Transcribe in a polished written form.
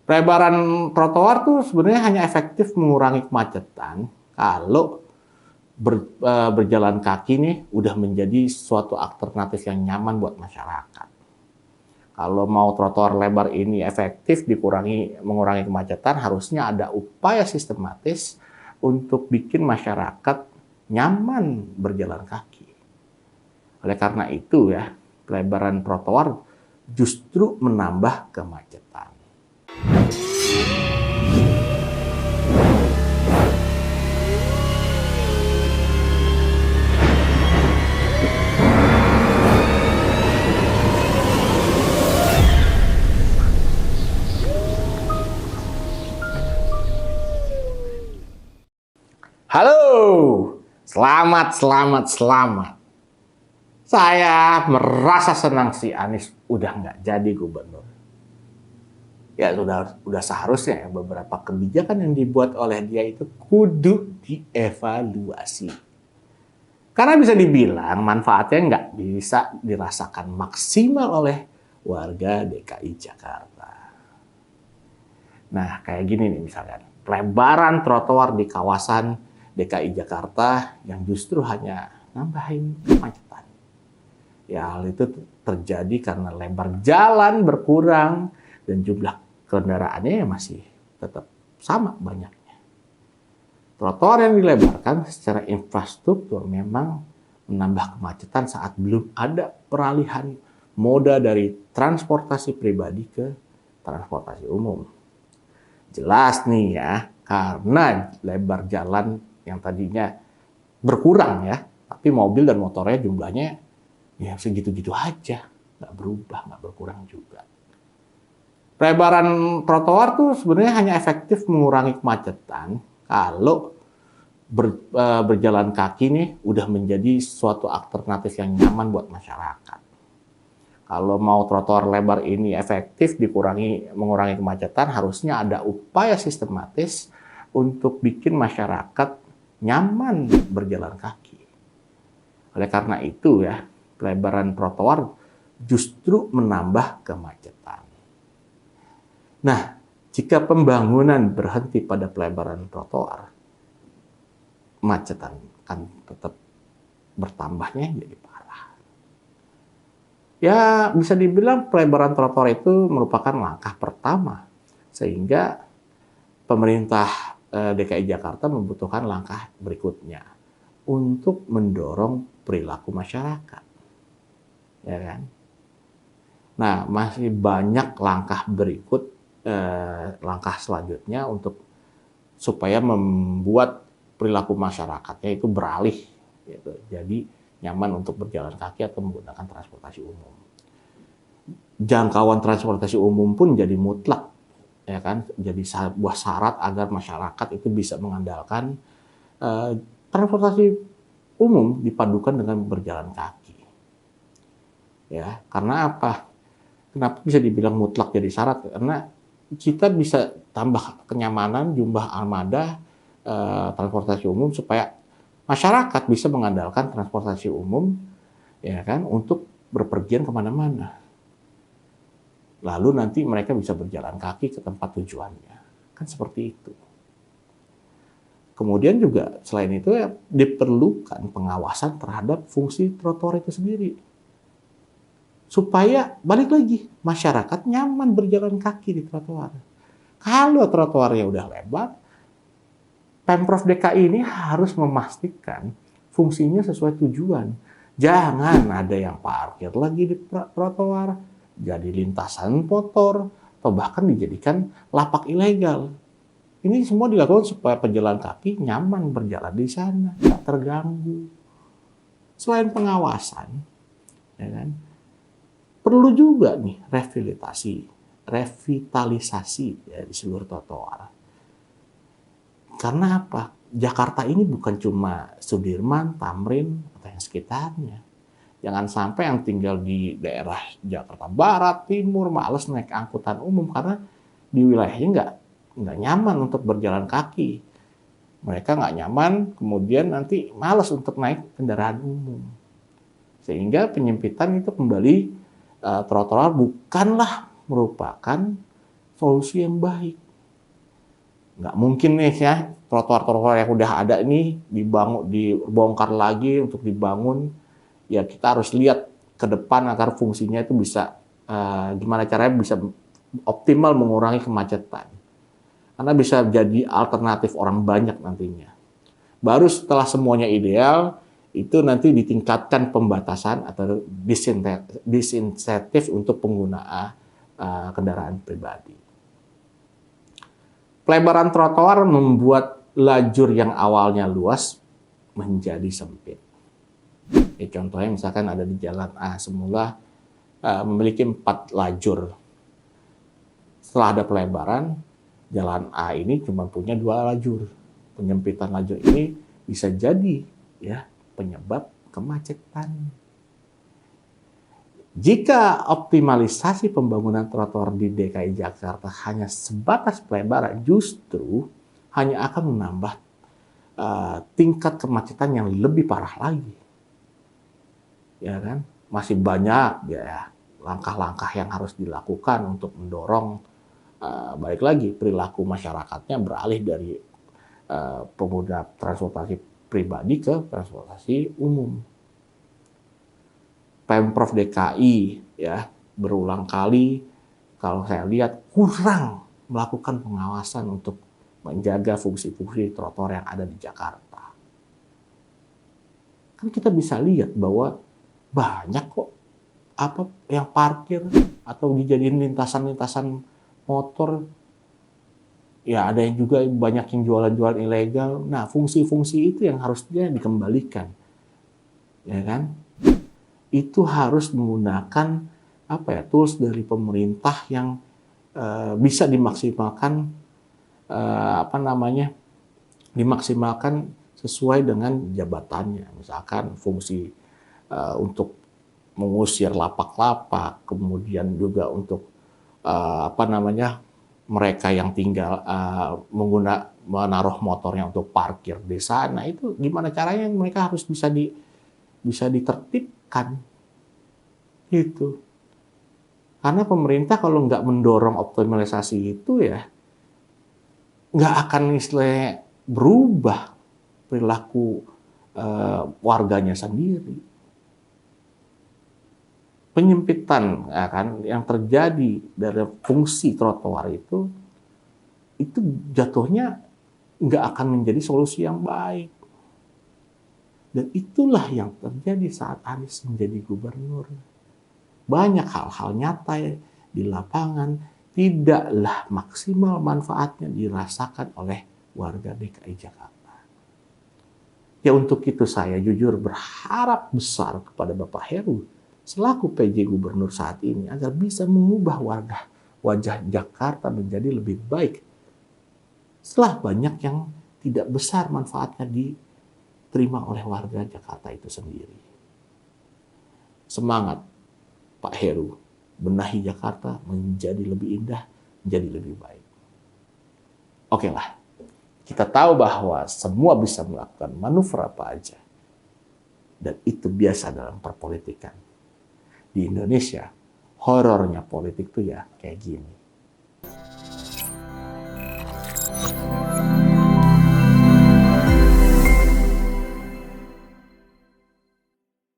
Pelebaran trotoar tuh sebenarnya hanya efektif mengurangi kemacetan kalau berjalan kaki nih udah menjadi suatu alternatif yang nyaman buat masyarakat. Kalau mau trotoar lebar ini efektif mengurangi kemacetan, harusnya ada upaya sistematis untuk bikin masyarakat nyaman berjalan kaki. Oleh karena itu ya, pelebaran trotoar justru menambah kemacetan. Halo, selamat. Saya merasa senang si Anies udah nggak jadi gubernur. Ya sudah seharusnya ya beberapa kebijakan yang dibuat oleh dia itu kudu dievaluasi. Karena bisa dibilang manfaatnya nggak bisa dirasakan maksimal oleh warga DKI Jakarta. Nah, kayak gini nih misalkan, pelebaran trotoar di kawasan DKI Jakarta yang justru hanya nambahin kemacetan. Ya, hal itu terjadi karena lebar jalan berkurang dan jumlah kendaraannya masih tetap sama banyaknya. Trotoar yang dilebarkan secara infrastruktur memang menambah kemacetan saat belum ada peralihan moda dari transportasi pribadi ke transportasi umum. Jelas nih ya, karena lebar jalan yang tadinya berkurang ya, tapi mobil dan motornya jumlahnya ya segitu-gitu aja, nggak berubah, nggak berkurang juga. Pelebaran trotoar tuh sebenarnya hanya efektif mengurangi kemacetan kalau berjalan kaki nih udah menjadi suatu alternatif yang nyaman buat masyarakat. Kalau mau trotoar lebar ini efektif mengurangi kemacetan, harusnya ada upaya sistematis untuk bikin masyarakat nyaman berjalan kaki. Oleh karena itu ya, pelebaran trotoar justru menambah kemacetan. Nah, jika pembangunan berhenti pada pelebaran trotoar, kemacetan kan tetap bertambahnya jadi parah. Ya, bisa dibilang pelebaran trotoar itu merupakan langkah pertama, sehingga pemerintah DKI Jakarta membutuhkan langkah berikutnya untuk mendorong perilaku masyarakat, ya kan? Nah, masih banyak langkah langkah selanjutnya supaya membuat perilaku masyarakatnya itu beralih, gitu. Jadi nyaman untuk berjalan kaki atau menggunakan transportasi umum. Jangkauan transportasi umum pun jadi mutlak, ya kan? Jadi sebuah syarat agar masyarakat itu bisa mengandalkan transportasi umum dipadukan dengan berjalan kaki. Ya, karena apa? Kenapa bisa dibilang mutlak jadi syarat? Karena kita bisa tambah kenyamanan jumlah armada transportasi umum supaya masyarakat bisa mengandalkan transportasi umum, ya kan, untuk berpergian kemana-mana. Lalu nanti mereka bisa berjalan kaki ke tempat tujuannya, kan seperti itu. Kemudian juga selain itu ya diperlukan pengawasan terhadap fungsi trotoar itu sendiri. Supaya balik lagi masyarakat nyaman berjalan kaki di trotoar. Kalau trotoarnya udah lebar, Pemprov DKI ini harus memastikan fungsinya sesuai tujuan. Jangan ada yang parkir lagi di trotoar, jadi lintasan motor, atau bahkan dijadikan lapak ilegal. Ini semua dilakukan supaya pejalan kaki nyaman berjalan di sana, tak terganggu. Selain pengawasan, ya kan, perlu juga nih revitalisasi ya, di seluruh trotoar. Karena apa? Jakarta ini bukan cuma Sudirman, Tamrin, atau yang sekitarnya. Jangan sampai yang tinggal di daerah Jakarta Barat, Timur, males naik angkutan umum karena di wilayahnya nggak nyaman untuk berjalan kaki. Mereka nggak nyaman, kemudian nanti males untuk naik kendaraan umum. Sehingga penyempitan itu kembali trotoar bukanlah merupakan solusi yang baik. Nggak mungkin nih ya, trotoar-trotoar yang udah ada ini dibongkar lagi untuk dibangun. Ya kita harus lihat ke depan agar fungsinya itu bisa gimana caranya bisa optimal mengurangi kemacetan. Karena bisa jadi alternatif orang banyak nantinya. Baru setelah semuanya ideal, itu nanti ditingkatkan pembatasan atau disinsentif untuk pengguna kendaraan pribadi. Pelebaran trotoar membuat lajur yang awalnya luas menjadi sempit. Contohnya misalkan ada di jalan A semula memiliki 4 lajur. Setelah ada pelebaran, jalan A ini cuma punya 2 lajur. Penyempitan lajur ini bisa jadi ya penyebab kemacetan. Jika optimalisasi pembangunan trotoar di DKI Jakarta hanya sebatas pelebaran, justru hanya akan menambah tingkat kemacetan yang lebih parah lagi. Ya kan? Masih banyak ya langkah-langkah yang harus dilakukan untuk mendorong balik lagi perilaku masyarakatnya beralih dari pengguna transportasi pribadi ke transportasi umum. Pemprov DKI ya berulang kali kalau saya lihat kurang melakukan pengawasan untuk menjaga fungsi-fungsi trotoar yang ada di Jakarta. Kan kita bisa lihat bahwa banyak kok apa yang parkir atau dijadiin lintasan-lintasan motor. Ya ada yang juga banyak yang jualan-jualan ilegal. Nah, fungsi-fungsi itu yang harusnya dikembalikan. Ya kan? Itu harus menggunakan tools dari pemerintah yang bisa dimaksimalkan dimaksimalkan sesuai dengan jabatannya. Misalkan fungsi untuk mengusir lapak-lapak, kemudian juga untuk mereka yang tinggal menaruh motornya untuk parkir di sana, itu gimana caranya mereka harus bisa ditertibkan gitu. Karena pemerintah kalau nggak mendorong optimalisasi itu ya nggak akan istilahnya berubah perilaku warganya sendiri. Penyempitan ya kan yang terjadi dari fungsi trotoar itu jatuhnya nggak akan menjadi solusi yang baik. Dan itulah yang terjadi saat Anies menjadi gubernur. Banyak hal-hal nyata di lapangan tidaklah maksimal manfaatnya dirasakan oleh warga DKI Jakarta. Ya untuk itu saya jujur berharap besar kepada Bapak Heru selaku PJ Gubernur saat ini agar bisa mengubah wajah Jakarta menjadi lebih baik. Setelah banyak yang tidak besar manfaatnya diterima oleh warga Jakarta itu sendiri. Semangat Pak Heru, benahi Jakarta menjadi lebih indah, menjadi lebih baik. Oke lah, kita tahu bahwa semua bisa melakukan manuver apa aja. Dan itu biasa dalam perpolitikan. Di Indonesia, horornya politik tuh ya kayak gini.